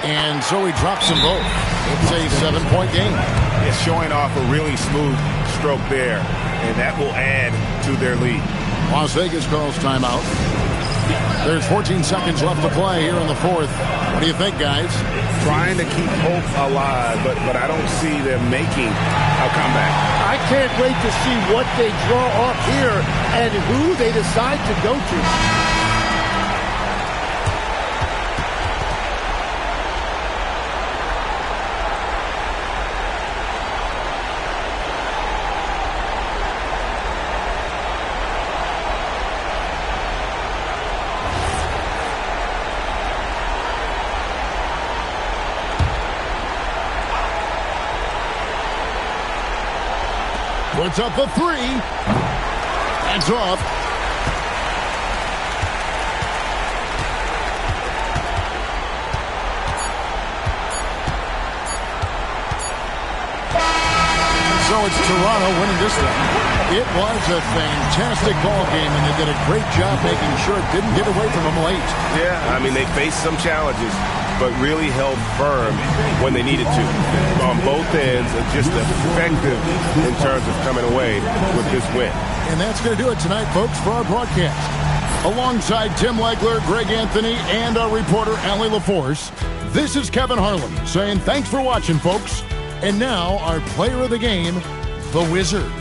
And so he drops them both. It's a 7-point game. It's showing off a really smooth stroke there, and that will add to their lead. Las Vegas calls timeout. There's 14 seconds left to play here in the fourth. What do you think, guys? Trying to keep hope alive, but I don't see them making a comeback. I can't wait to see what they draw up here and who they decide to go to. Puts up a three. That's off. So it's Toronto winning this one. It was a fantastic ball game, and they did a great job making sure it didn't get away from them late. Yeah, I mean, they faced some challenges, but really held firm when they needed to. On both ends, just effective in terms of coming away with this win. And that's going to do it tonight, folks, for our broadcast. Alongside Tim Legler, Greg Anthony, and our reporter, Allie LaForce, this is Kevin Harlan saying thanks for watching, folks. And now, our player of the game, the Wizard.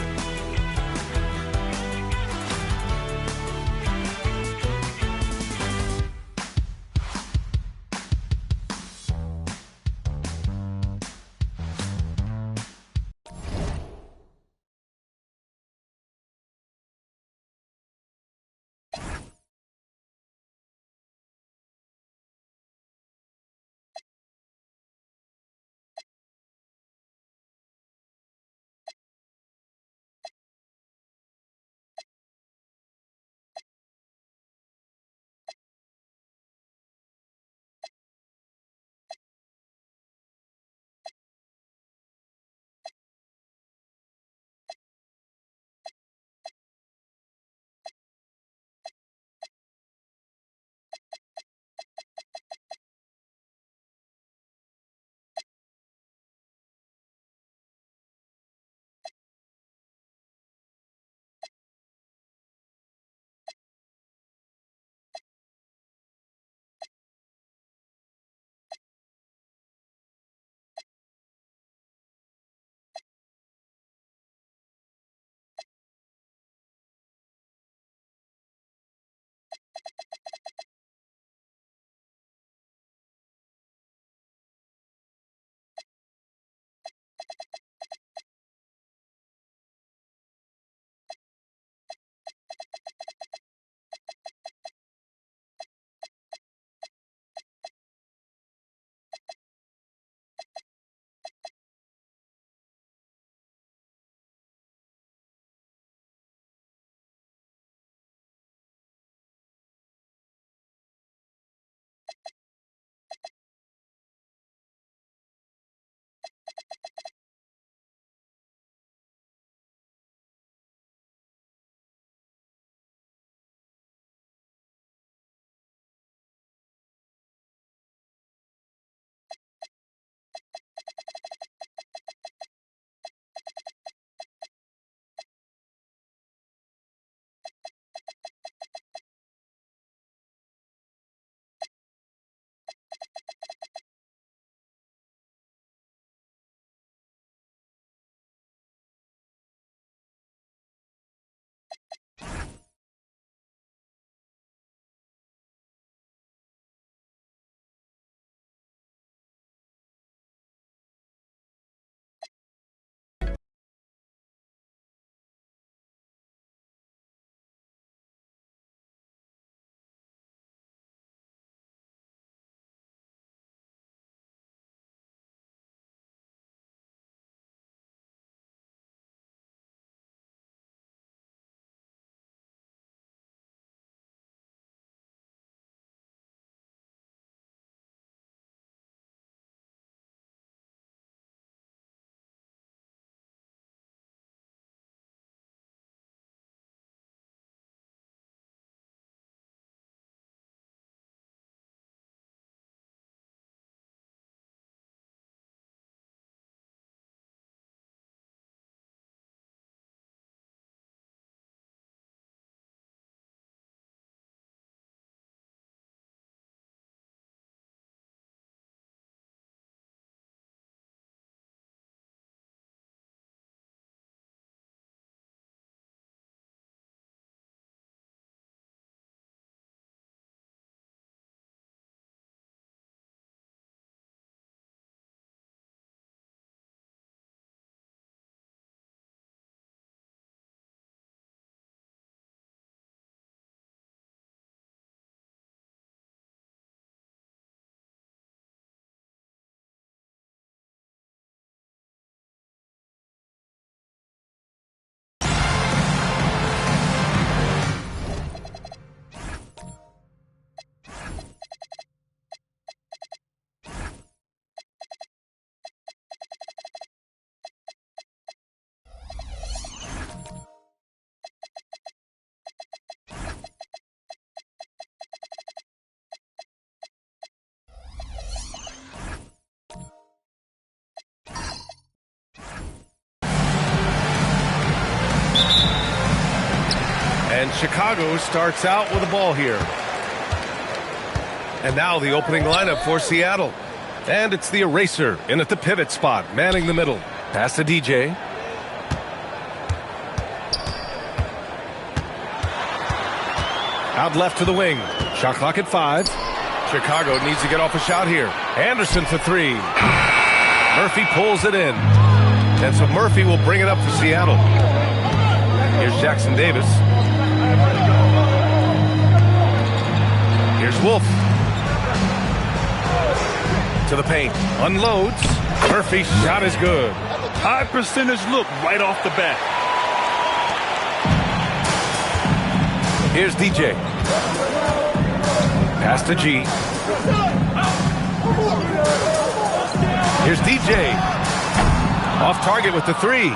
And Chicago starts out with the ball here. And now the opening lineup for Seattle. And it's the eraser in at the pivot spot, manning the middle. Pass to DJ. Out left to the wing. Shot clock at 5. Chicago needs to get off a shot here. Anderson for 3. Murphy pulls it in. And so Murphy will bring it up for Seattle. Here's Jackson Davis. Here's Wolf. To the paint. Unloads. Murphy's shot is good. High percentage look right off the bat. Here's DJ. Pass to G. Here's DJ. Off target with the 3.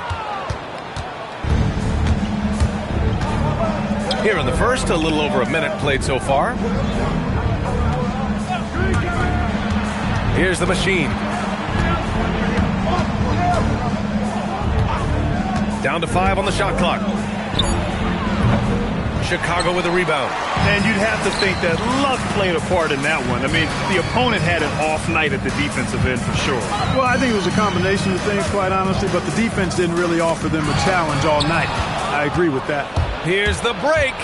Here in the first, a little over a minute played so far. Here's the machine. Down to 5 on the shot clock. Chicago with a rebound. And you'd have to think that luck played a part in that one. I mean, the opponent had an off night at the defensive end for sure. Well, I think it was a combination of things, quite honestly, but the defense didn't really offer them a challenge all night. I agree with that. Here's the break.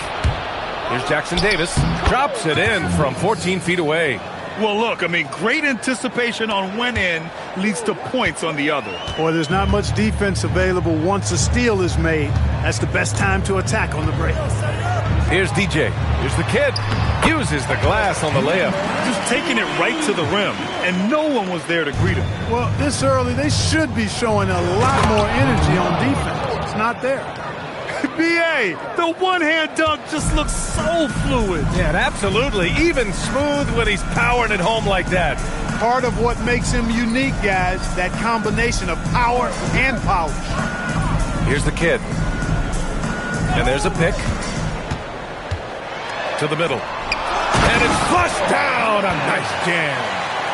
Here's Jackson Davis. Drops it in from 14 feet away. Well, look, I mean, great anticipation on one end leads to points on the other. Boy, there's not much defense available once a steal is made. That's the best time to attack on the break. Here's DJ. Here's the kid. Uses the glass on the layup. Just taking it right to the rim, and no one was there to greet him. Well, this early, they should be showing a lot more energy on defense. It's not there. B.A., the one-hand dunk just looks so fluid. Yeah, absolutely. Even smooth when he's powering it home like that. Part of what makes him unique, guys, that combination of power and polish. Here's the kid. And there's a pick. To the middle. And it's flushed down. A nice jam.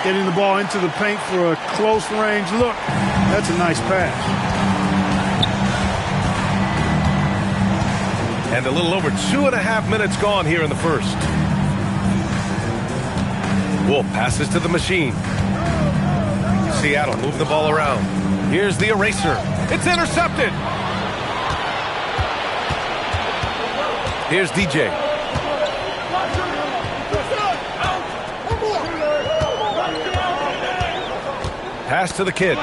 Getting the ball into the paint for a close range look. That's a nice pass. And a little over 2.5 minutes gone here in the first. Wolf passes to the machine. Seattle move the ball around. Here's the eraser. It's intercepted. Here's DJ. Pass to the kid.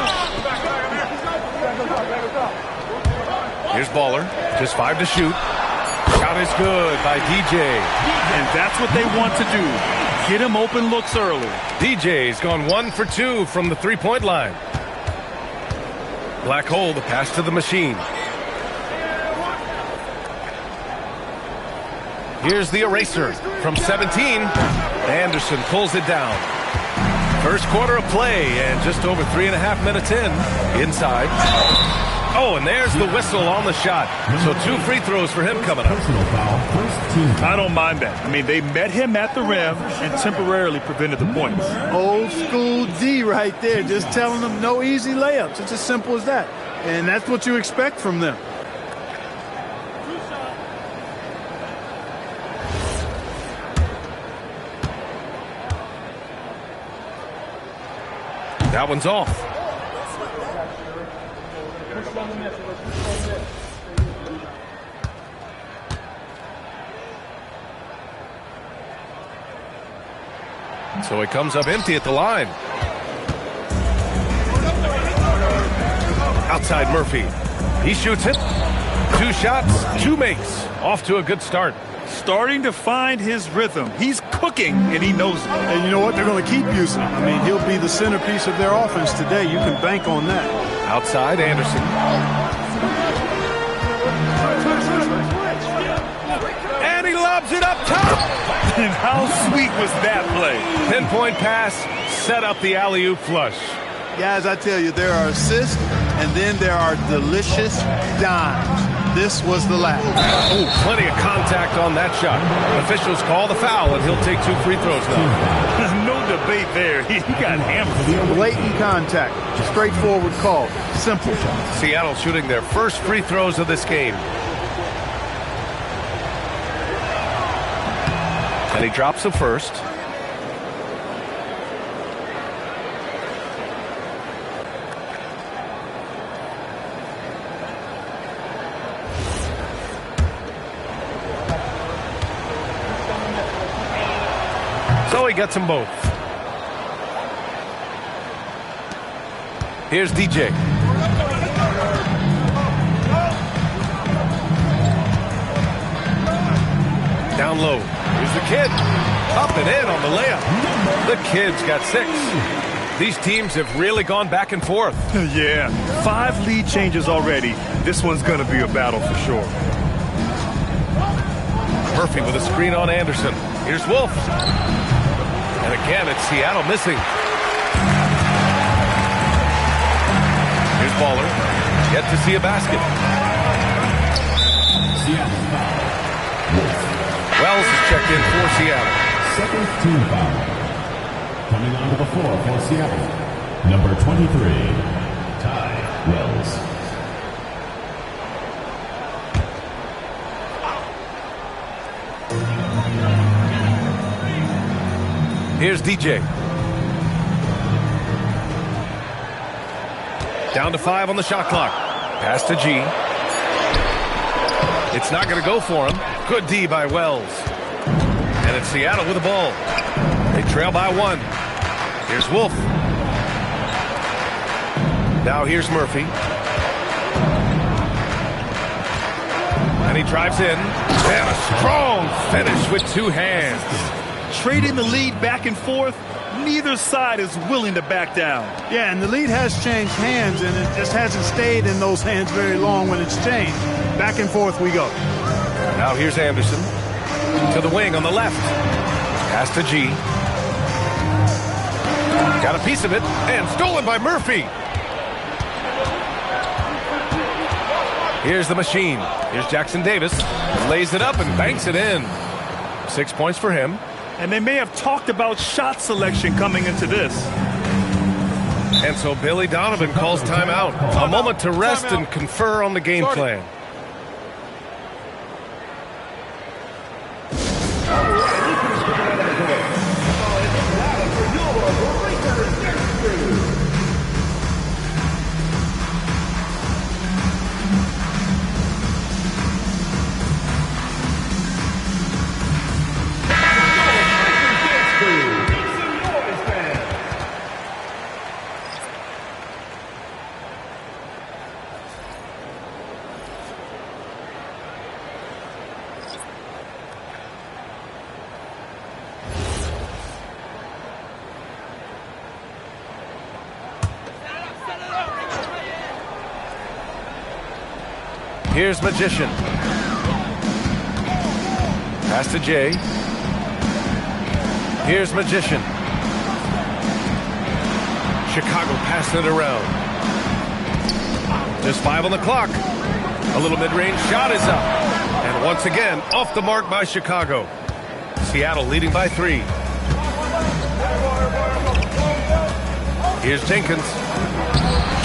Here's Baller. Just 5 to shoot. Shot is good by DJ. And that's what they want to do. Get him open looks early. DJ's gone 1 for 2 from the 3-point line. Black hole, the pass to the machine. Here's the eraser from 17. Anderson pulls it down. First quarter of play and just over 3.5 minutes in. Inside. Oh, and there's the whistle on the shot. So 2 free throws for him coming up. I don't mind that. I mean, they met him at the rim and temporarily prevented the points. Old school D right there, just telling them no easy layups. It's as simple as that. And that's what you expect from them. That one's off. So it comes up empty at the line. Outside Murphy. He shoots it. 2 shots, 2 makes. Off to a good start. Starting to find his rhythm. He's cooking, and he knows it. And you know what? They're going to keep using him. I mean, he'll be the centerpiece of their offense today. You can bank on that. Outside Anderson. And he lobs it up top. And how sweet was that play? Pinpoint pass, set up the alley-oop flush. Guys, I tell you, there are assists, and then there are delicious dimes. This was the last. Oh, plenty of contact on that shot. Officials call the foul, and he'll take 2 free throws now. There's no debate there. He got hammered. Blatant contact. Straightforward call. Simple. Seattle shooting their first free throws of this game. And he drops the first. So he gets them both. Here's DJ. Down low. Here's the kid. Up and in on the layup. The kid's got 6. These teams have really gone back and forth. Yeah, 5 lead changes already. This one's going to be a battle for sure. Murphy with a screen on Anderson. Here's Wolf. And again, it's Seattle missing. Here's Baller. Yet to see a basket. Wells is checked in for Seattle. Second team foul. Coming onto the floor for Seattle. Number 23, Ty Wells. Here's DJ. Down to 5 on the shot clock. Pass to G. It's not going to go for him. Good D by Wells. And it's Seattle with the ball. They trail by 1. Here's Wolf. Now here's Murphy. And he drives in. And a strong finish with 2 hands. Trading the lead back and forth. Neither side is willing to back down. Yeah, and the lead has changed hands, and it just hasn't stayed in those hands very long when it's changed. Back and forth we go. Now here's Anderson. To the wing on the left. Pass to G. Got a piece of it, and stolen by Murphy. Here's the machine. Here's Jackson Davis. Lays it up and banks it in. 6 points for him. And they may have talked about shot selection coming into this. And so Billy Donovan calls timeout. A moment to rest and confer on the game plan. Here's Magician. Pass to Jay. Here's Magician. Chicago passing it around. Just 5 on the clock. A little mid-range shot is up. And once again, off the mark by Chicago. Seattle leading by 3. Here's Jenkins.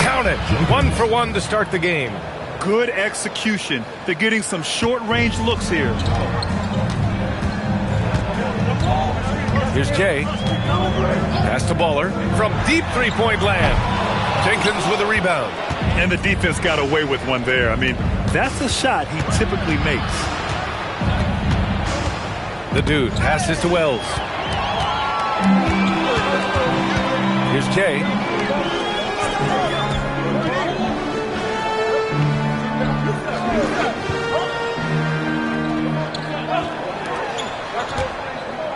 Count it. 1 for 1 to start the game. Good execution. They're getting some short-range looks here. Here's Jay. Pass to Baller from deep three-point land. Jenkins with a rebound. And the defense got away with one there. I mean, that's a shot he typically makes. The dude passes to Wells. Here's Jay.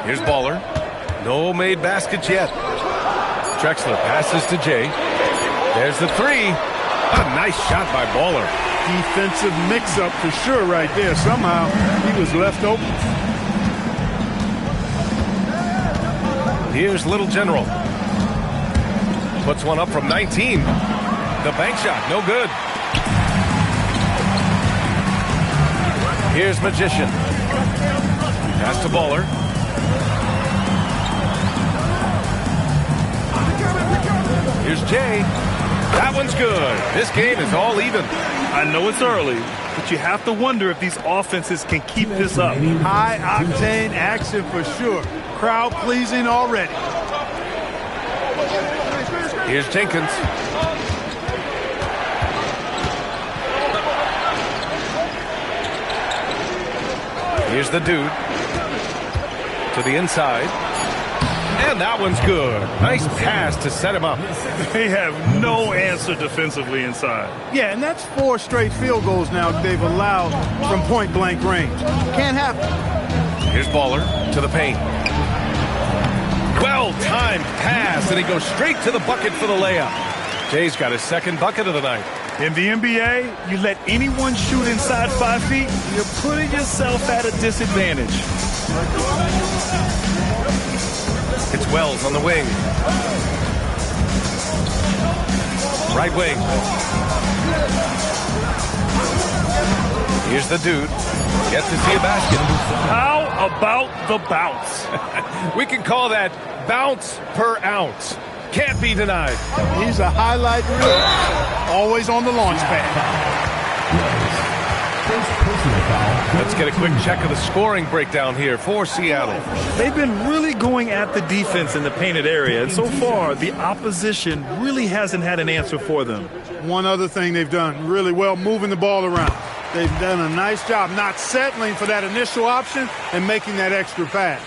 Here's Baller. No made baskets yet. Drexler passes to Jay. There's the 3. A nice shot by Baller. Defensive mix-up for sure right there. Somehow he was left open. Here's Little General. Puts one up from 19. The bank shot, no good. Here's Magician. Pass to Baller. Here's Jay. That one's good. This game is all even. I know it's early, but you have to wonder if these offenses can keep this up. High-octane action for sure. Crowd pleasing already. Here's Jenkins. Here's the dude. To the inside. And that one's good. Nice pass to set him up. They have no answer defensively inside. Yeah, and that's 4 straight field goals now they've allowed from point-blank range. Can't happen. Here's Baller to the paint. Well-timed pass, and he goes straight to the bucket for the layup. Jay's got his second bucket of the night. In the NBA, you let anyone shoot inside 5 feet, you're putting yourself at a disadvantage. It's Wells on the wing. Right wing. Here's the dude. Gets to see a basket. How about the bounce? We can call that bounce per ounce. Can't be denied. He's a highlight reel. Always on the launch pad. Let's get a quick check of the scoring breakdown here for Seattle. They've been really going at the defense in the painted area, and so far the opposition really hasn't had an answer for them. One other thing they've done really well, moving the ball around. They've done a nice job not settling for that initial option and making that extra pass.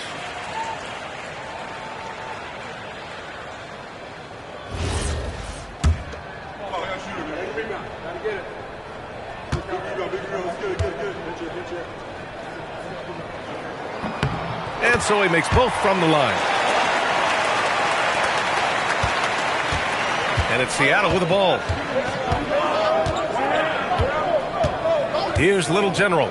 And so he makes both from the line. And it's Seattle with the ball. Here's Little General.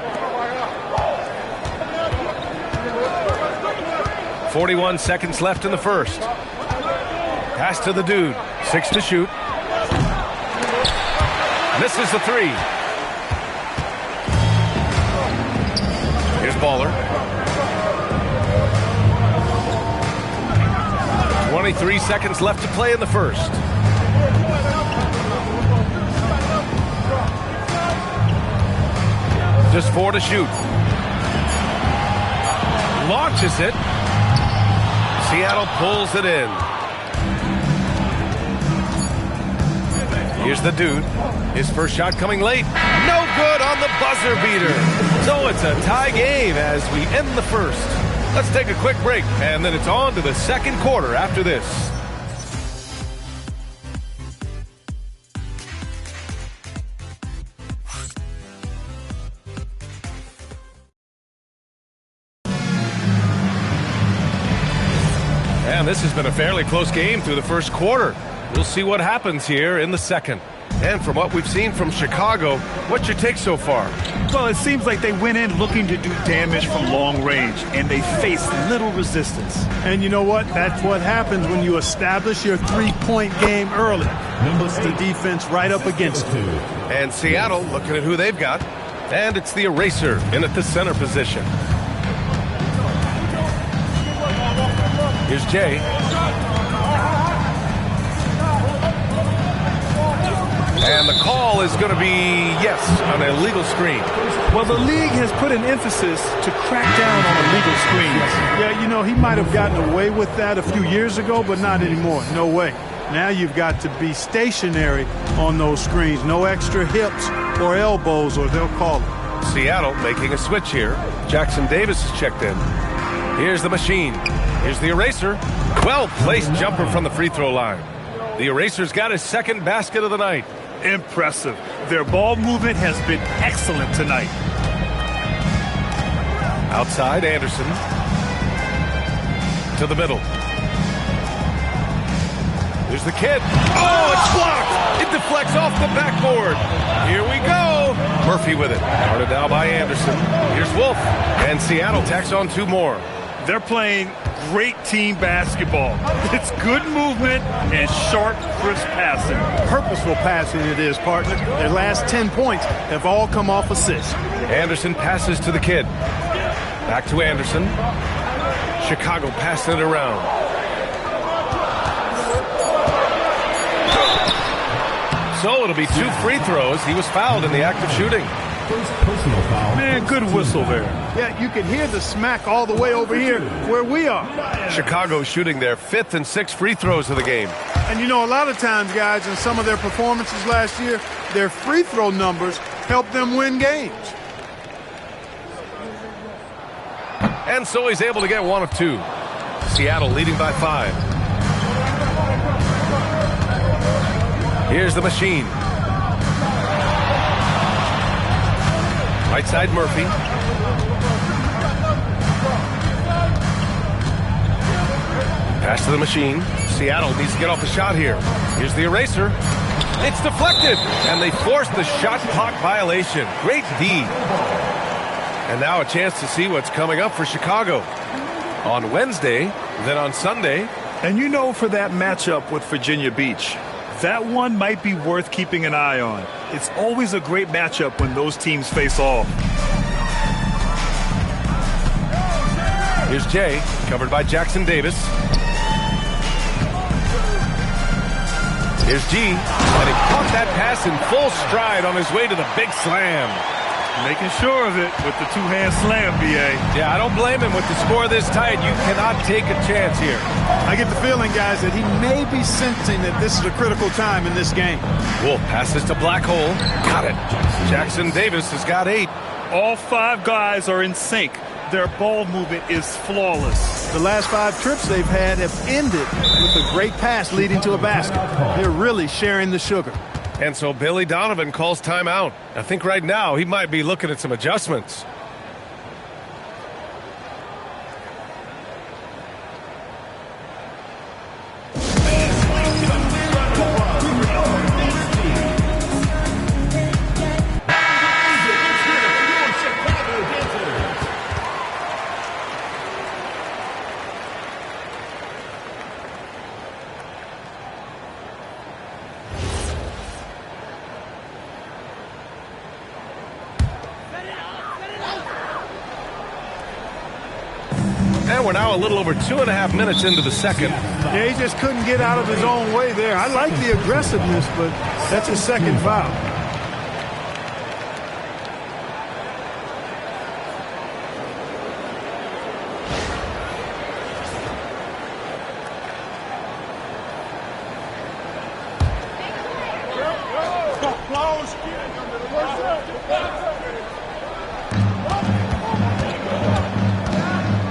41 seconds left in the first. Pass to the dude. 6 to shoot. Misses the 3. Here's Baller. 23 seconds left to play in the first. Just 4 to shoot. Launches it. Seattle pulls it in. Here's the dude. His first shot coming late. No good on the buzzer beater. So it's a tie game as we end the first. Let's take a quick break, and then it's on to the second quarter after this. And this has been a fairly close game through the first quarter. We'll see what happens here in the second. And from what we've seen from Chicago, what's your take so far? Well, it seems like they went in looking to do damage from long range, and they faced little resistance. And you know what? That's what happens when you establish your three-point game early. Puts the defense right up against it. And Seattle looking at who they've got. And it's the eraser in at the center position. Here's Jay. And the call is going to be, yes, an illegal screen. Well, the league has put an emphasis to crack down on illegal screens. Yeah, you know, he might have gotten away with that a few years ago, but not anymore. No way. Now you've got to be stationary on those screens. No extra hips or elbows, or they'll call it. Seattle making a switch here. Jackson Davis is checked in. Here's the machine. Here's the eraser. Well-placed jumper from the free throw line. The eraser's got his second basket of the night. Impressive. Their ball movement has been excellent tonight. Outside, Anderson. To the middle. There's the kid. Oh, it's blocked. It deflects off the backboard. Here we go. Murphy with it. Guarded now by Anderson. Here's Wolf. And Seattle tacks on 2 more. They're playing great team basketball. It's good movement and sharp, crisp passing. Purposeful passing it is, partner. Their last 10 points have all come off assists. Anderson passes to the kid. Back to Anderson. Chicago passing it around. So it'll be 2 free throws. He was fouled in the act of shooting. First personal foul. Man, good whistle there. Yeah, you can hear the smack all the way over here where we are. Chicago shooting their 5th and 6th free throws of the game. And you know, a lot of times, guys, in some of their performances last year, their free throw numbers helped them win games. And so he's able to get one of two. Seattle leading by 5. Here's the machine. Right side Murphy. Pass to the machine. Seattle needs to get off a shot here. Here's the eraser. It's deflected. And they forced the shot clock violation. Great D. And now a chance to see what's coming up for Chicago. On Wednesday, then on Sunday. And you know, for that matchup with Virginia Beach, that one might be worth keeping an eye on. It's always a great matchup when those teams face off. Here's Jay, covered by Jackson Davis. Here's G, and he caught that pass in full stride on his way to the big slam. Making sure of it with the two-hand slam, BA. Yeah, I don't blame him with the score this tight. You cannot take a chance here. I get the feeling, guys, that he may be sensing that this is a critical time in this game. Wolf passes to Black Hole. Got it. Jackson Davis has got 8. All 5 guys are in sync. Their ball movement is flawless. The last 5 trips they've had have ended with a great pass leading to a basket. They're really sharing the sugar. And so Billy Donovan calls timeout. I think right now he might be looking at some adjustments. And we're now a little over 2.5 minutes into the second. Yeah, he just couldn't get out of his own way there. I like the aggressiveness, but that's his second foul.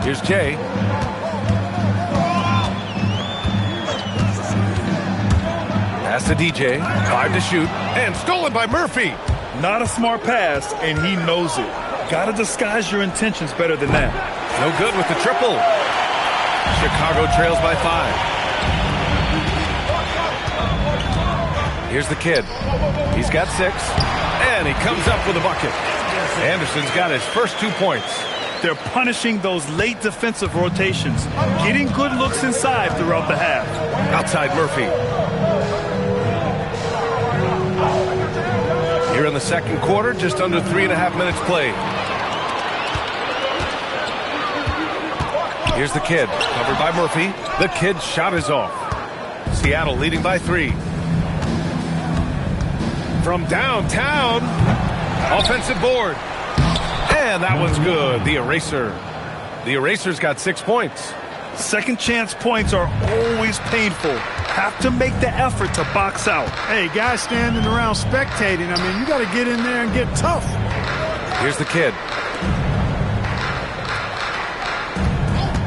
Here's Jay. Pass to DJ. 5 to shoot. And stolen by Murphy. Not a smart pass, and he knows it. Got to disguise your intentions better than that. No good with the triple. Chicago trails by 5. Here's the kid. He's got 6. And he comes up with a bucket. Anderson's got his first 2 points. They're punishing those late defensive rotations, getting good looks inside throughout the half. Outside Murphy. Here in the second quarter, just under 3.5 minutes played. Here's the kid, covered by Murphy. The kid's shot is off. Seattle leading by 3. From downtown, offensive board. And that one's good. The eraser. The eraser's got 6 points. Second chance points are always painful. Have to make the effort to box out. Hey, guys standing around spectating, I mean, you got to get in there and get tough. Here's the kid.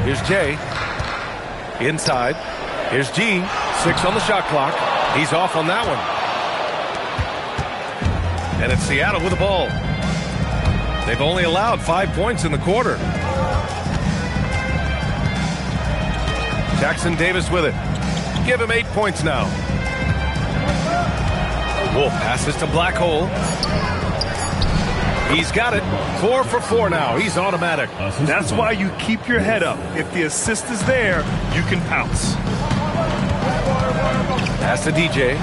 Here's Jay. Inside. Here's G. 6 on the shot clock. He's off on that one. And it's Seattle with the ball. They've only allowed 5 points in the quarter. Jackson Davis with it. Give him 8 points now. Wolf passes to Black Hole. He's got it. 4 for 4 now. He's automatic. That's why you keep your head up. If the assist is there, you can pounce. Pass to DJ.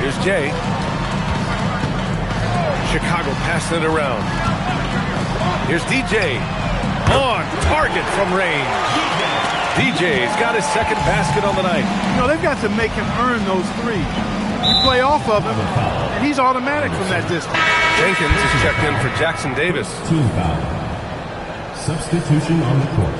Here's Jay. Chicago passing it around. Here's DJ. On target from range. DJ's got his second basket on the night. You know, they've got to make him earn those threes. You play off of him, and he's automatic from that distance. Jenkins is checked in for Jackson Davis. Team foul. Substitution on the court.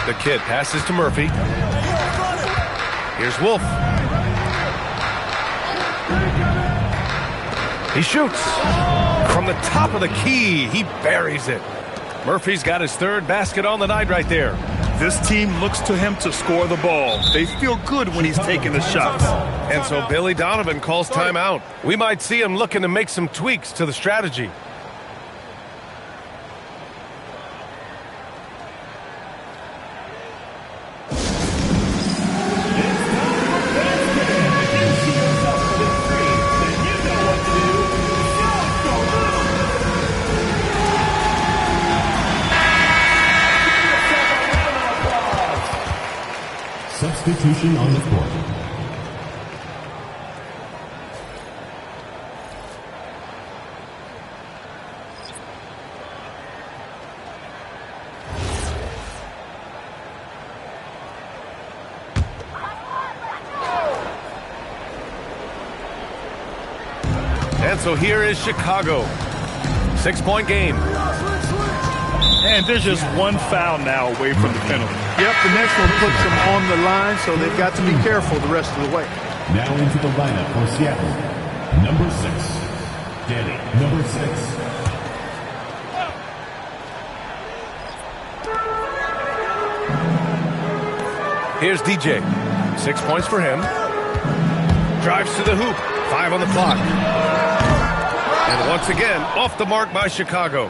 The kid passes to Murphy. Here's Wolf. He shoots. From the top of the key, he buries it. Murphy's got his third basket on the night right there. This team looks to him to score the ball. They feel good when he's taking the shots. And so Billy Donovan calls timeout. We might see him looking to make some tweaks to the strategy. Substitution on the court. And so here is Chicago. 6-point game. And there's just one foul now away from the penalty. Yep, the next one puts them on the line, so they've got to be careful the rest of the way. Now into the lineup for Seattle. Number 6. Danny, number 6. Here's DJ. 6 points for him. Drives to the hoop. 5 on the clock. And once again, off the mark by Chicago.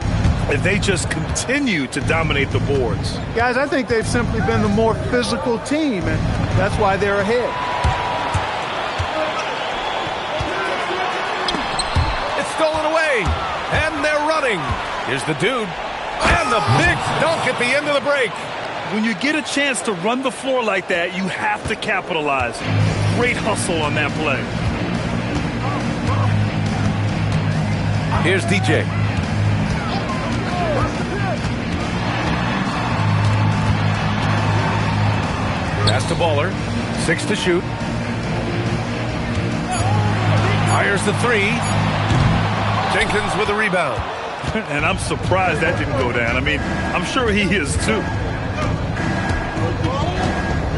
And they just continue to dominate the boards. Guys, I think they've simply been the more physical team, and that's why they're ahead. It's stolen away, and they're running. Here's the dude, and the big dunk at the end of the break. When you get a chance to run the floor like that, you have to capitalize. Great hustle on that play. Here's DJ. Pass to Baller. 6 to shoot. Fires the 3. Jenkins with a rebound. And I'm surprised that didn't go down. I mean, I'm sure he is too.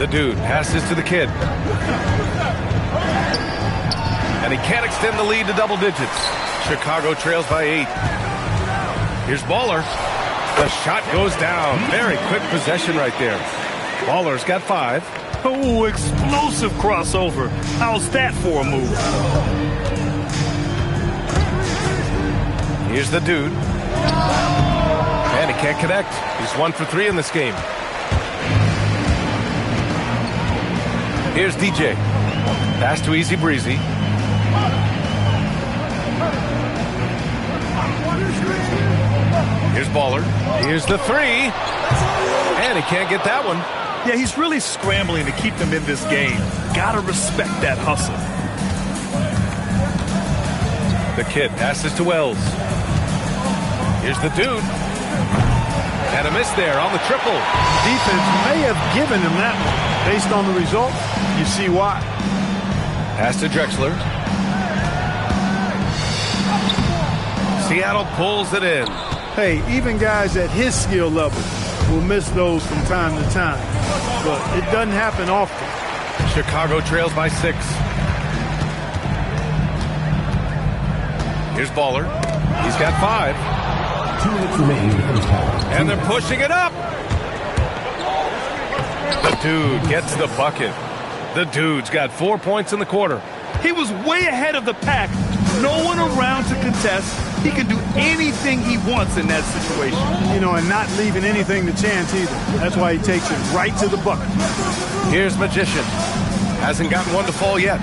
The dude passes to the kid. And he can't extend the lead to double digits. Chicago trails by 8. Here's Baller. The shot goes down. Very quick possession right there. Baller's got 5. Oh, explosive crossover. How's that for a move? Here's the dude. And he can't connect. He's 1 for 3 in this game. Here's DJ. Pass to Easy Breezy. Here's Baller. Here's the 3. And he can't get that one. Yeah, he's really scrambling to keep them in this game. Gotta respect that hustle. The kid passes to Wells. Here's the dude. And a miss there on the triple. Defense may have given him that one. Based on the result, you see why. Pass to Drexler. Seattle pulls it in. Hey, even guys at his skill level will miss those from time to time. But it doesn't happen often. Chicago trails by 6. Here's Baller. He's got 5. 2 minutes remaining in the first half. And they're pushing it up. The dude gets the bucket. The dude's got 4 points in the quarter. He was way ahead of the pack. No one around to contest. He can do anything he wants in that situation. You know, and not leaving anything to chance either. That's why he takes it right to the bucket. Here's Magician. Hasn't gotten one to fall yet.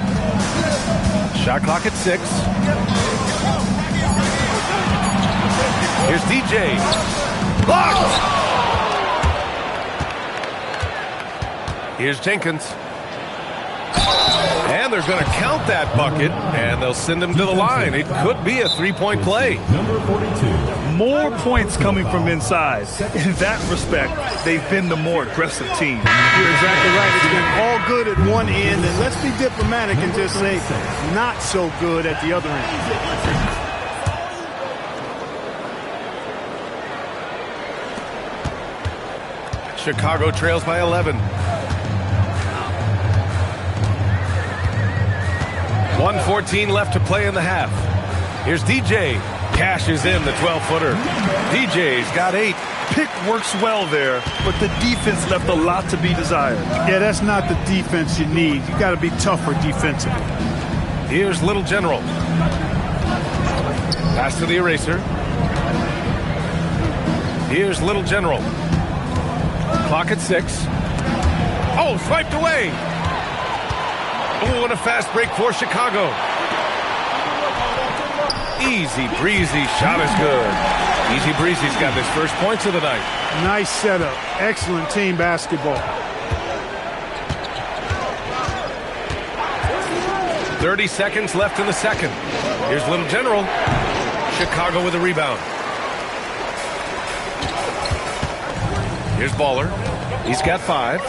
Shot clock at 6. Here's DJ. Blocked! Here's Jenkins. And And they're going to count that bucket, and they'll send him to the line. It could be a three-point play. Number 42. More points coming from inside. In that respect, they've been the more aggressive team. You're exactly right. It's been all good at one end, and let's be diplomatic and just say not so good at the other end. Chicago trails by 11. 1:14 left to play in the half. Here's DJ. Cashes in the 12-footer. DJ's got 8. Pick works well there, but the defense left a lot to be desired. Yeah, that's not the defense you need. You got to be tougher defensively. Here's Little General. Pass to the eraser. Here's Little General. Clock at 6. Oh, swiped away. Oh, and a fast break for Chicago. Easy breezy shot is good. Easy breezy's got his first points of the night. Nice setup. Excellent team basketball. 30 seconds left in the second. Here's Little General. Chicago with a rebound. Here's Baller. He's got 5.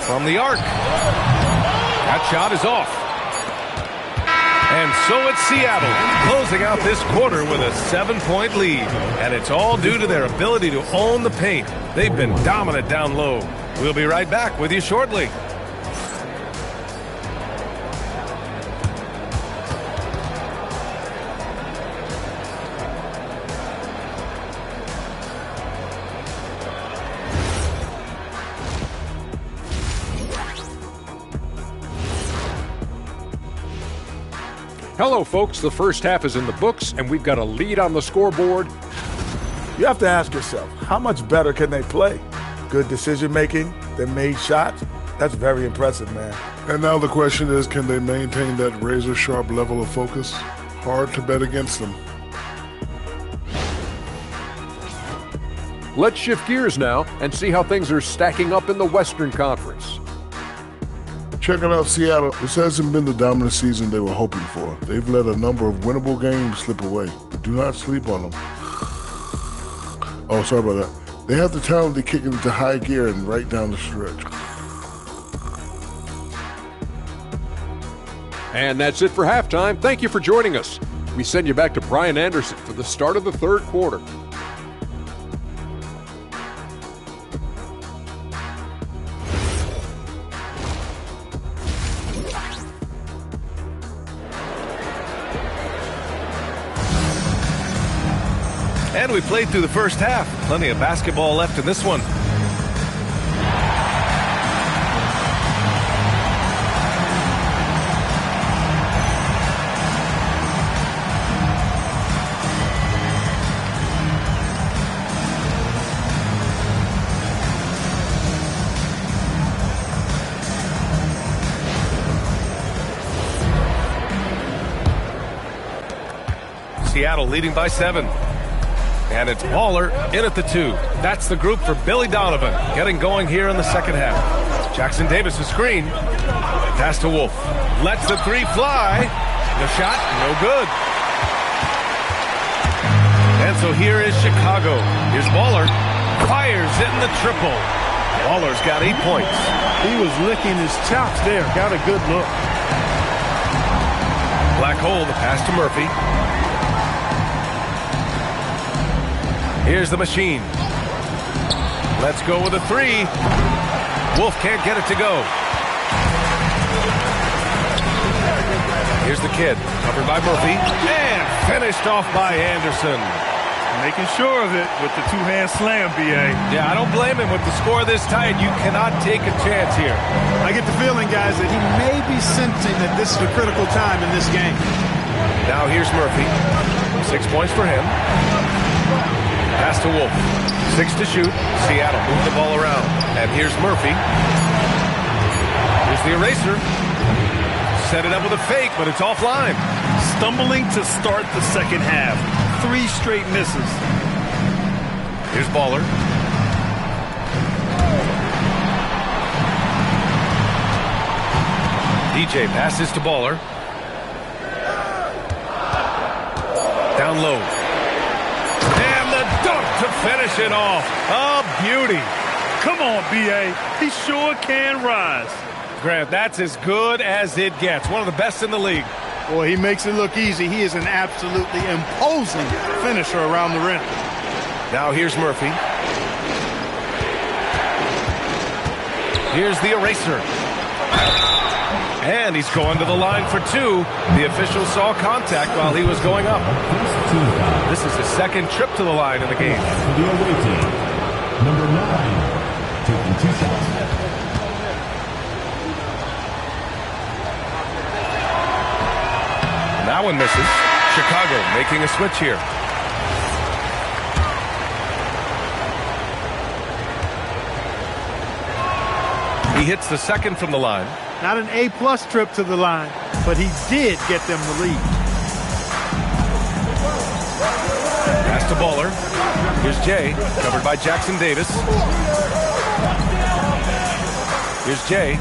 From the arc. That shot is off. And so it's Seattle closing out this quarter with a 7-point lead. And it's all due to their ability to own the paint. They've been dominant down low. We'll be right back with you shortly. Hello, folks. The first half is in the books, and we've got a lead on the scoreboard. You have to ask yourself, how much better can they play? Good decision-making, they made shots. That's very impressive, man. And now the question is, can they maintain that razor-sharp level of focus? Hard to bet against them. Let's shift gears now and see how things are stacking up in the Western Conference. Checking out Seattle, this hasn't been the dominant season they were hoping for. They've let a number of winnable games slip away. Do not sleep on them. Oh, sorry about that. They have the talent to kick it into high gear and right down the stretch. And that's it for halftime. Thank you for joining us. We send you back to Brian Anderson for the start of the third quarter. And we played through the first half. Plenty of basketball left in this one. Seattle leading by 7. And it's Baller in at the 2. That's the group for Billy Donovan getting going here in the second half. Jackson Davis a screen. Pass to Wolf. Lets the 3 fly. The shot, no good. And so here is Chicago. Here's Baller. Fires in the triple. Baller's got 8 points. He was licking his chops there. Got a good look. Black hole, the pass to Murphy. Here's the machine. Let's go with a 3. Wolf can't get it to go. Here's the kid, covered by Murphy, and finished off by Anderson. Making sure of it with the two-hand slam, B.A. Yeah, I don't blame him with the score this tight. You cannot take a chance here. I get the feeling, guys, that he may be sensing that this is a critical time in this game. Now here's Murphy. 6 points for him. Pass to Wolf. 6 to shoot. Seattle move the ball around. And here's Murphy. Here's the eraser. Set it up with a fake, but it's offline. stumbling to start the second half. 3 straight misses. Here's Baller. DJ passes to Baller. Down low. And the dunk to finish it off. A beauty. Come on, B.A. He sure can rise. Grant, that's as good as it gets. One of the best in the league. Boy, he makes it look easy. He is an absolutely imposing finisher around the rim. Now here's Murphy. Here's the eraser. And he's going to the line for 2. The official saw contact while he was going up. This is his second trip to the line in the game. The away team, number 9, taking 2 shots. That one misses. Chicago making a switch here. He hits the second from the line. Not an A-plus trip to the line, but he did get them the lead. Pass to Baller. Here's Jay, covered by Jackson Davis. Here's Jay.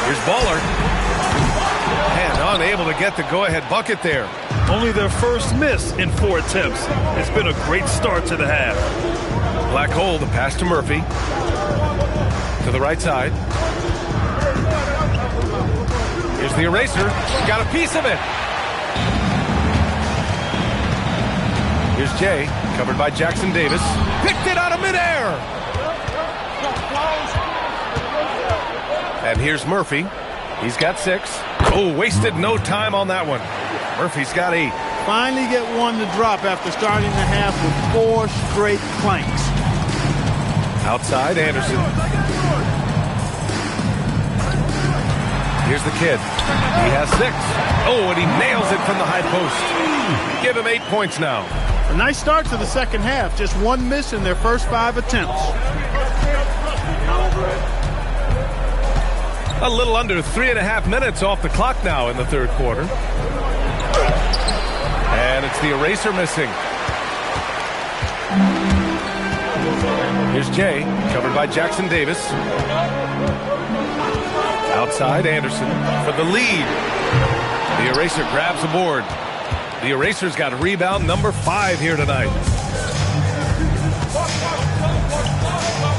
Here's Baller. And unable to get the go-ahead bucket there. Only their first miss in 4 attempts. It's been a great start to the half. Black hole, the pass to Murphy. To the right side. Here's the eraser. Got a piece of it. Here's Jay, covered by Jackson Davis. Picked it out of midair. And here's Murphy. He's got 6. Oh, wasted no time on that one. Murphy's got 8. Finally get one to drop after starting the half with 4 straight planks. Outside, Anderson. Here's the kid. He has 6. Oh, and he nails it from the high post. Give him 8 points now. A nice start to the second half. Just 1 miss in their first 5 attempts. A little under 3.5 minutes off the clock now in the third quarter. And it's the eraser missing. Here's Jay, covered by Jackson Davis. Outside, Anderson for the lead. The eraser grabs the board. The eraser's got rebound number 5 here tonight.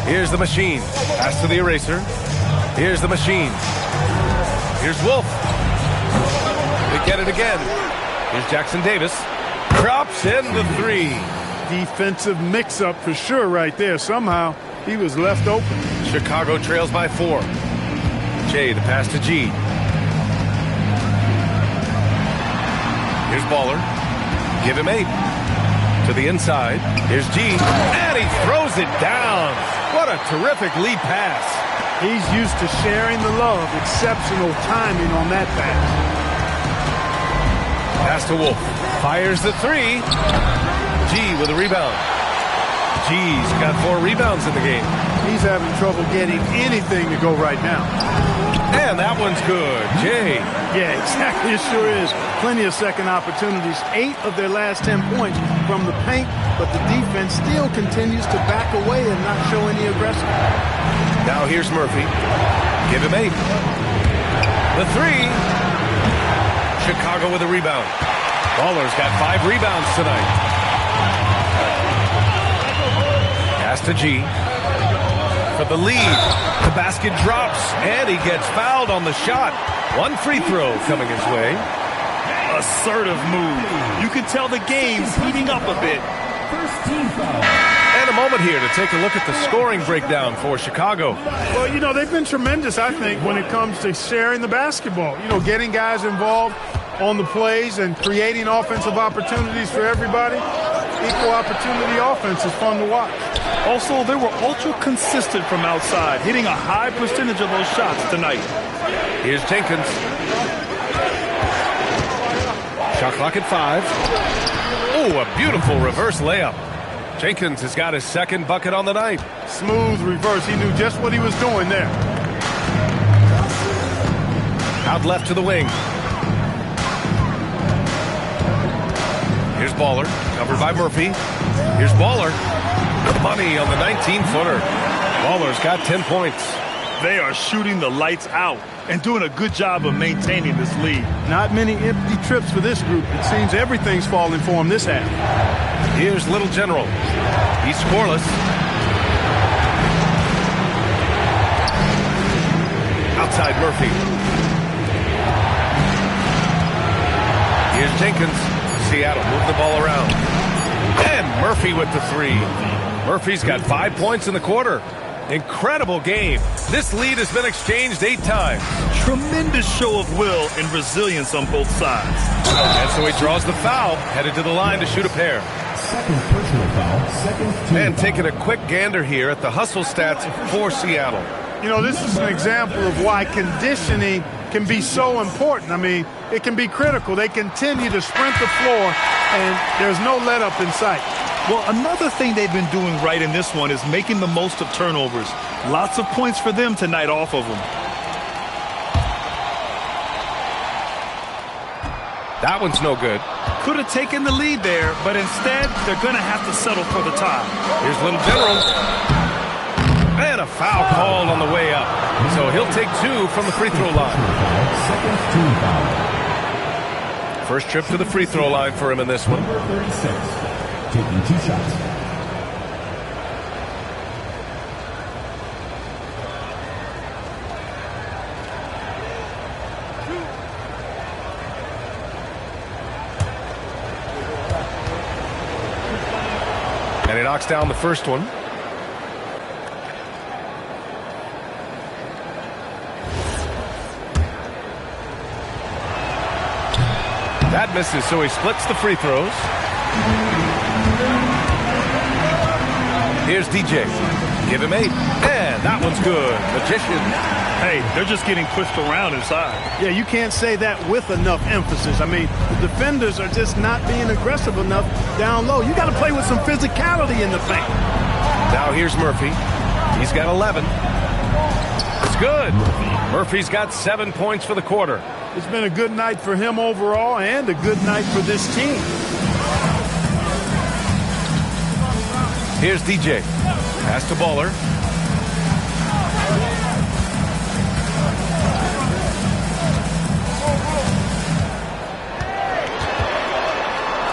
Here's the machine. Pass to the eraser. Here's the machine. Here's Wolf. They get it again. Here's Jackson Davis. Drops in the 3. Defensive mix-up for sure right there. Somehow he was left open. Chicago trails by 4. Jay, the pass to G. Here's Baller. Give him 8. To the inside. Here's G. And he throws it down. What a terrific lead pass. He's used to sharing the love. Exceptional timing on that pass. Pass to Wolf. Fires the 3. G with a rebound. G's got 4 rebounds in the game. He's having trouble getting anything to go right now. And that one's good. Jay. Yeah, exactly. It sure is. Plenty of second opportunities. 8 of their last 10 points from the paint, but the defense still continues to back away and not show any aggression. Now here's Murphy. Give him 8. The 3. Chicago with a rebound. Baller's got 5 rebounds tonight. Pass to G. For the lead. The basket drops, and he gets fouled on the shot. 1 free throw coming his way. Assertive move. You can tell the game's heating up a bit. First team foul. And a moment here to take a look at the scoring breakdown for Chicago. Well, you know, they've been tremendous, I think, when it comes to sharing the basketball. You know, getting guys involved on the plays and creating offensive opportunities for everybody. Equal opportunity offense is fun to watch. Also, they were ultra consistent from outside, hitting a high percentage of those shots tonight. Here's Jenkins. Shot clock at 5. Oh, a beautiful reverse layup. Jenkins has got his second bucket on the night. Smooth reverse. He knew just what he was doing there. Out left to the wing. Here's Baller, covered by Murphy. Here's Baller. Money on the 19-footer. Baller's got 10 points. They are shooting the lights out and doing a good job of maintaining this lead. Not many empty trips for this group. It seems everything's falling for them this half. Here's Little General. He's scoreless. Outside Murphy. Here's Jenkins. Seattle move the ball around. And Murphy with the three. Murphy's got 5 points in the quarter. Incredible game. This lead has been exchanged 8 times. Tremendous show of will and resilience on both sides. And so he draws the foul, headed to the line to shoot a pair. Second personal foul. And taking a quick gander here at the hustle stats for Seattle. You know, this is an example of why conditioning can be so important. I mean, it can be critical. They continue to sprint the floor, and there's no let-up in sight. Well, another thing they've been doing right in this one is making the most of turnovers. Lots of points for them tonight off of them. That one's no good. Could have taken the lead there, but instead, they're going to have to settle for the tie. Here's Little General. And a foul called on the way up. So he'll take 2 from the free throw line. Second team foul. First trip to the free throw line for him in this one. Number 36, taking 2 shots. And he knocks down the first one. That misses, so he splits the free throws. Here's DJ. Give him 8. And that one's good. Magician. Hey, they're just getting pushed around inside. Yeah, you can't say that with enough emphasis. I mean, the defenders are just not being aggressive enough down low. You got to play with some physicality in the paint. Now here's Murphy. He's got 11. It's good. Murphy's got 7 points for the quarter. It's been a good night for him overall and a good night for this team. Here's DJ. Pass to Baller.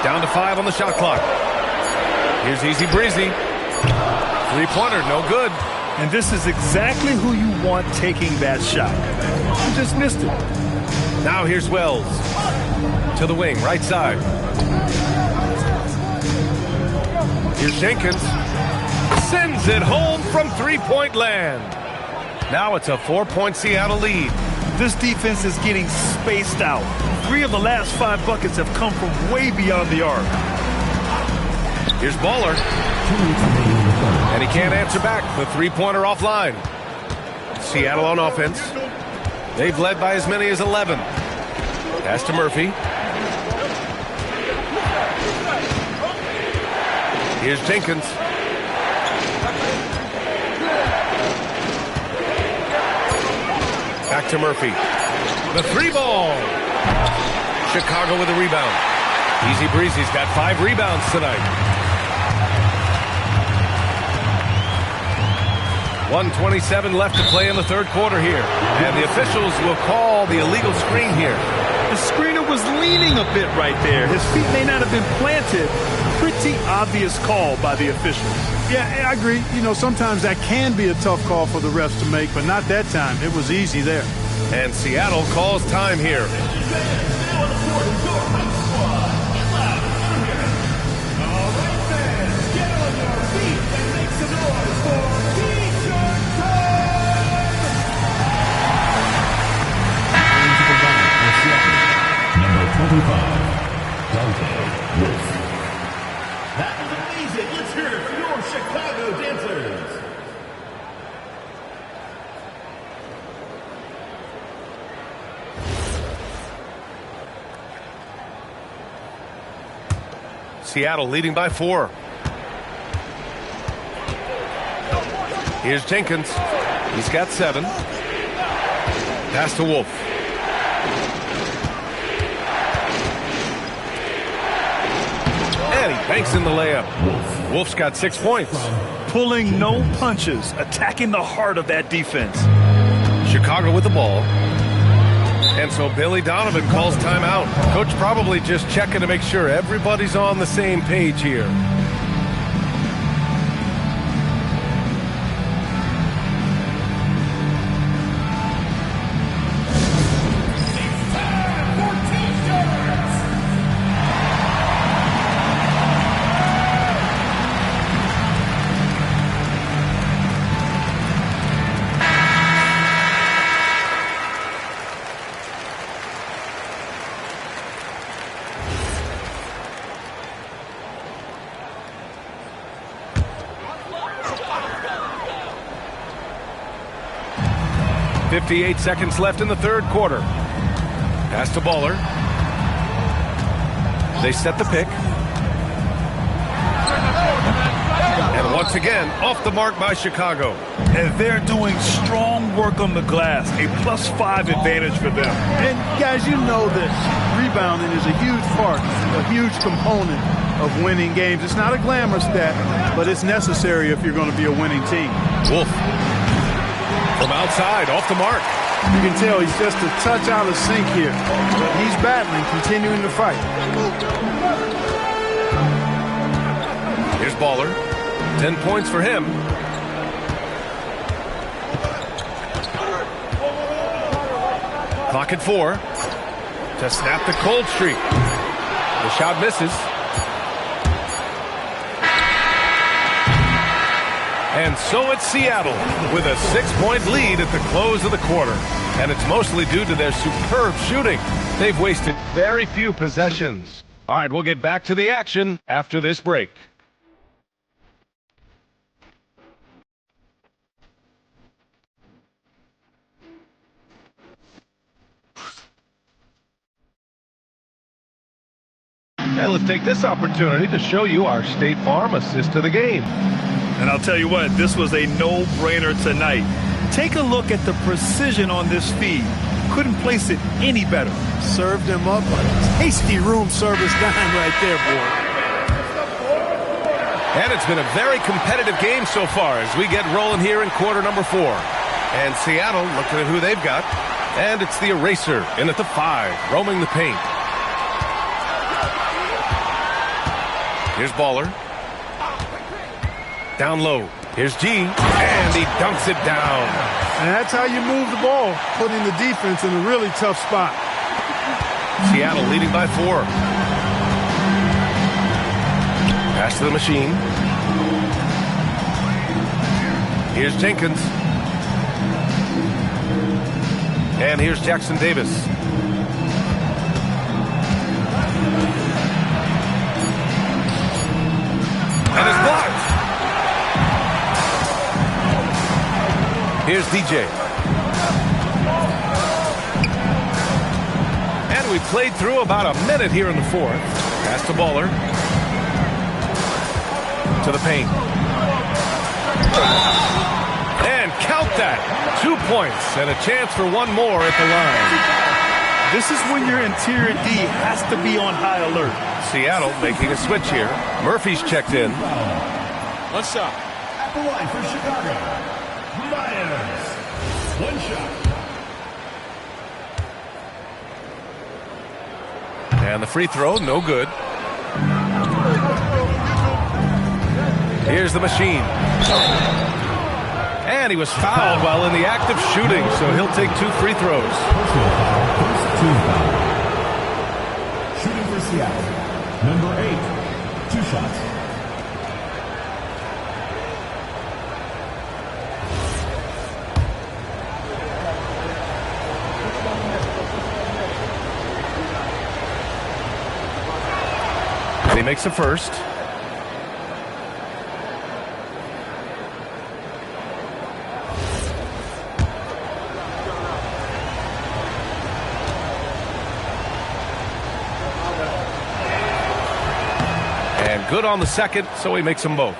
Down to 5 on the shot clock. Here's Easy Breezy. Three-pointer, no good. And this is exactly who you want taking that shot. You just missed it. Now here's Wells. To the wing, right side. Here's Jenkins. Sends it home from three-point land. Now it's a 4-point Seattle lead. This defense is getting spaced out. 3 of the last 5 buckets have come from way beyond the arc. Here's Baller. And he can't answer back. The three-pointer offline. Seattle on offense. They've led by as many as 11. Pass to Murphy. Here's Jenkins. Back to Murphy. The 3-ball. Chicago with a rebound. Easy Breezy's got 5 rebounds tonight. 1:27 left to play in the third quarter here. And the officials will call the illegal screen here. The screener was leaning a bit right there. His feet may not have been planted. Pretty obvious call by the officials. Yeah, I agree. You know, sometimes that can be a tough call for the refs to make, but not that time. It was easy there. And Seattle calls time here. Number 25, Dante Wolf. That was amazing. Let's hear it for your Chicago dancers. Seattle leading by 4. Here's Jenkins. He's got 7. Pass to Wolf. And he banks in the layup. Wolf's got 6 points. Pulling no punches, attacking the heart of that defense. Chicago with the ball. And so Billy Donovan calls timeout. Coach probably just checking to make sure everybody's on the same page here. .58 seconds left in the third quarter. Pass to Baller. They set the pick. And once again, off the mark by Chicago. And they're doing strong work on the glass. A +5 advantage for them. And guys, you know this. Rebounding is a huge part, a huge component of winning games. It's not a glamour stat, but it's necessary if you're going to be a winning team. Wolf. From outside, off the mark. You can tell he's just a touch out of sync here. But he's battling, continuing to fight. Here's Baller. 10 points for him. Clock at 4. To snap the cold streak. The shot misses. And so it's Seattle with a 6-point lead at the close of the quarter. And it's mostly due to their superb shooting. They've wasted very few possessions. All right, we'll get back to the action after this break. And let's take this opportunity to show you our State Farm assist to the game. And I'll tell you what, this was a no-brainer tonight. Take a look at the precision on this feed. Couldn't place it any better. Served him up a tasty room service dime right there, boy. And it's been a very competitive game so far as we get rolling here in quarter number 4. And Seattle, looking at who they've got. And it's the Eraser in at the 5, roaming the paint. Here's Baller. Down low. Here's G. And he dunks it down. And that's how you move the ball, putting the defense in a really tough spot. Seattle leading by 4. Pass to the machine. Here's Jenkins. And here's Jackson Davis. And it's blocked. Here's DJ. And we played through about a minute here in the 4th. Pass to Baller. To the paint. And count that. 2 points and a chance for one more at the line. This is when your interior D has to be on high alert. Seattle making a switch here. Murphy's checked in. What's up? At the line for Chicago, Myers. 1 shot. And the free throw, no good. Here's the machine. And he was fouled while in the act of shooting, so he'll take 2 free throws. Shooting for Seattle. Number 8, 2 shots. And he makes the first. Good on the second, so he makes them both.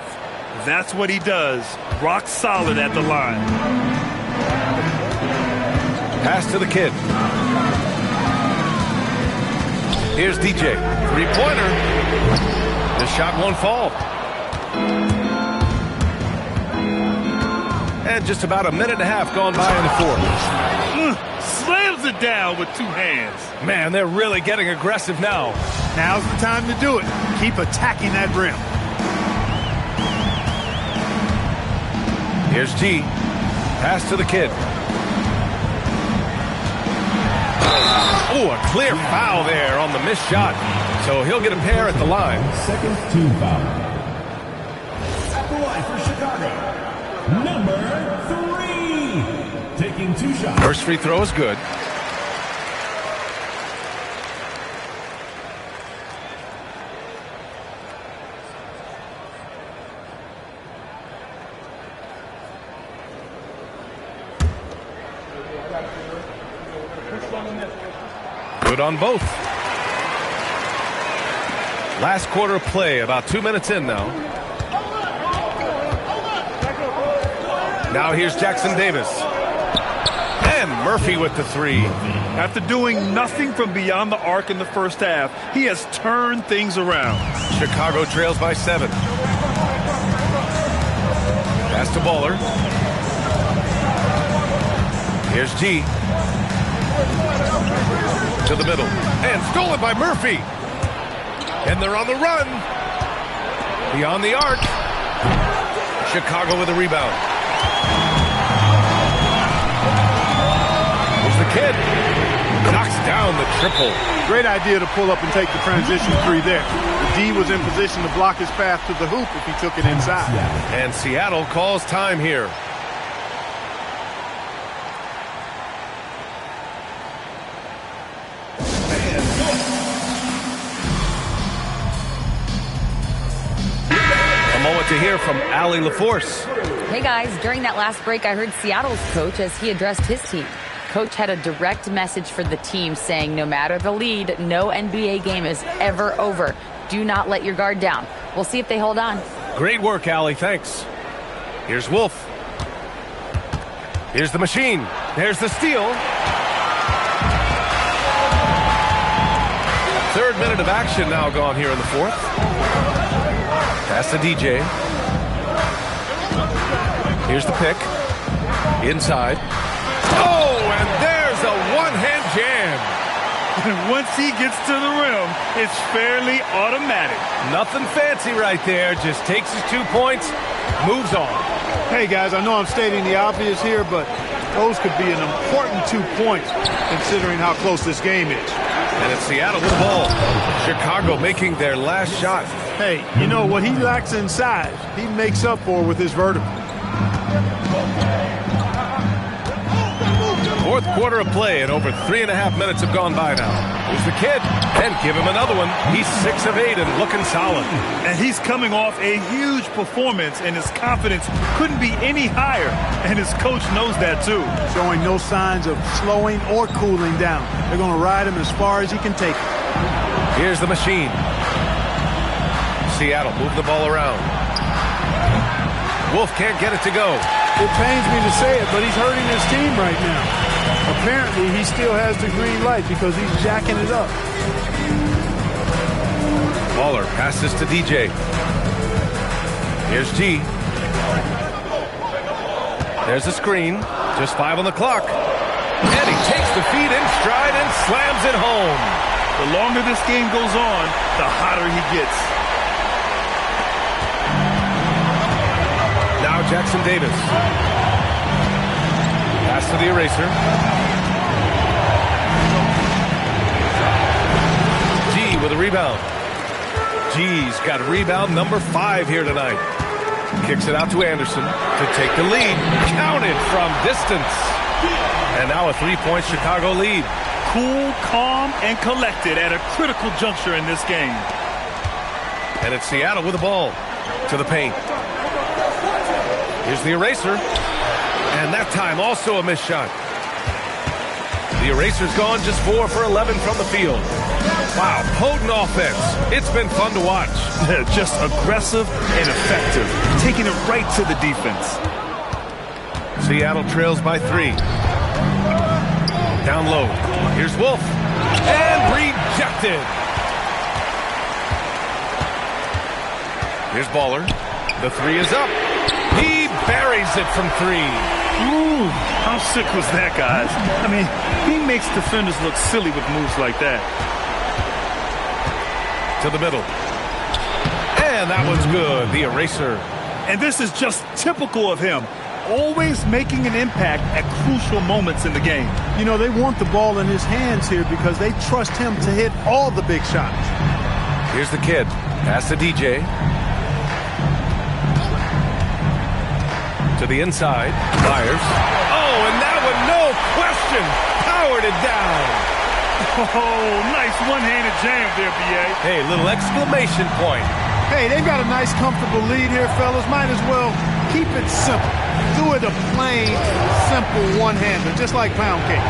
That's what he does. Rock solid at the line. Pass to the kid. Here's DJ. 3-pointer. The shot won't fall. And just about a minute and a half gone by in the fourth. Slams it down with two hands. Man, they're really getting aggressive now. Now's the time to do it. Keep attacking that rim. Here's G. Pass to the kid. Oh, a clear foul there on the missed shot. So he'll get a pair at the line. Second team foul. At the line for Chicago, number 3. Taking 2 shots. First free throw is good. Good on both. Last quarter of play, about 2 minutes in now. Now here's Jackson Davis. And Murphy with the 3. After doing nothing from beyond the arc in the first half, he has turned things around. Chicago trails by 7. Pass to Baller. Here's G. To the middle. And stolen by Murphy. And they're on the run. Beyond the arc. Chicago with a rebound. Here's the kid. Knocks down the triple. Great idea to pull up and take the transition 3 there. The D was in position to block his path to the hoop if he took it inside. And Seattle calls time here. To hear from Allie LaForce. Hey guys, during that last break, I heard Seattle's coach as he addressed his team. Coach had a direct message for the team saying no matter the lead, no NBA game is ever over. Do not let your guard down. We'll see if they hold on. Great work, Allie. Thanks. Here's Wolf. Here's the machine. There's the steal. Third minute of action now gone here in the fourth. Pass to DJ. Here's the pick. Inside. Oh, and there's a one-hand jam. And once he gets to the rim, it's fairly automatic. Nothing fancy right there. Just takes his 2 points, moves on. Hey, guys, I know I'm stating the obvious here, but those could be an important 2 points considering how close this game is. And it's Seattle with the ball. Chicago making their last shot. Hey, you know what he lacks in size, he makes up for with his vertical. Fourth quarter of play, and over 3.5 minutes have gone by now. Here's the kid, and give him another one. He's 6 of 8 and looking solid. And he's coming off a huge performance, and his confidence couldn't be any higher. And his coach knows that too. Showing no signs of slowing or cooling down. They're going to ride him as far as he can take him. Here's the machine. Seattle move the ball around. Wolf can't get it to go. It pains me to say it, but he's hurting his team right now. Apparently, he still has the green light because he's jacking it up. Baller passes to DJ. Here's G. There's a screen. Just 5 on the clock. And he takes the feed in stride and slams it home. The longer this game goes on, the hotter he gets. Now Jackson Davis. Pass to the eraser. G with a rebound. G's got rebound number 5 here tonight. Kicks it out to Anderson to take the lead. Counted from distance. And now a 3-point Chicago lead. Cool, calm, and collected at a critical juncture in this game. And it's Seattle with the ball to the paint. Here's the eraser. And that time also a missed shot. The eraser's gone just 4 for 11 from the field. Wow, potent offense. It's been fun to watch. Just aggressive and effective. Taking it right to the defense. Seattle trails by 3. Down low. Here's Wolf. And rejected. Here's Baller. The three is up. He buries it from three. Ooh, how sick was that, guys? I mean, he makes defenders look silly with moves like that. To the middle. And that one's good. The eraser. And this is just typical of him. Always making an impact at crucial moments in the game. You know, they want the ball in his hands here because they trust him to hit all the big shots. Here's the kid. Pass to DJ. To the inside. Myers. Oh, and that one, no question, powered it down. Oh, nice one-handed jam there, B.A. Hey, little exclamation point. Hey, they've got a nice, comfortable lead here, fellas. Might as well keep it simple. Do it a plain, simple one-hander, just like pound cake.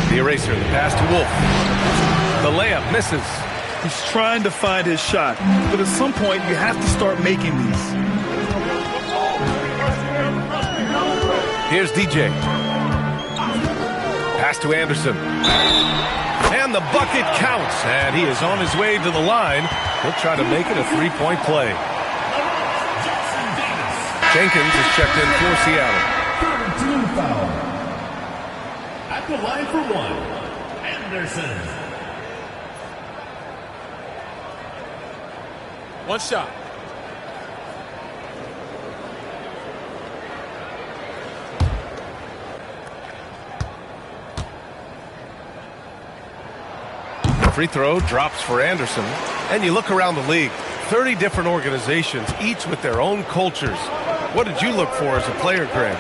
The eraser, the pass to Wolf. The layup misses. He's trying to find his shot, but at some point you have to start making these. Here's DJ. Pass to Anderson. And the bucket counts. And he is on his way to the line. He'll try to make it a three-point play. Jenkins is checked in for Seattle. Third team foul. At the line for one, Anderson. One shot. Free throw drops for Anderson. And you look around the league, 30 different organizations, each with their own cultures. What did you look for as a player, Greg?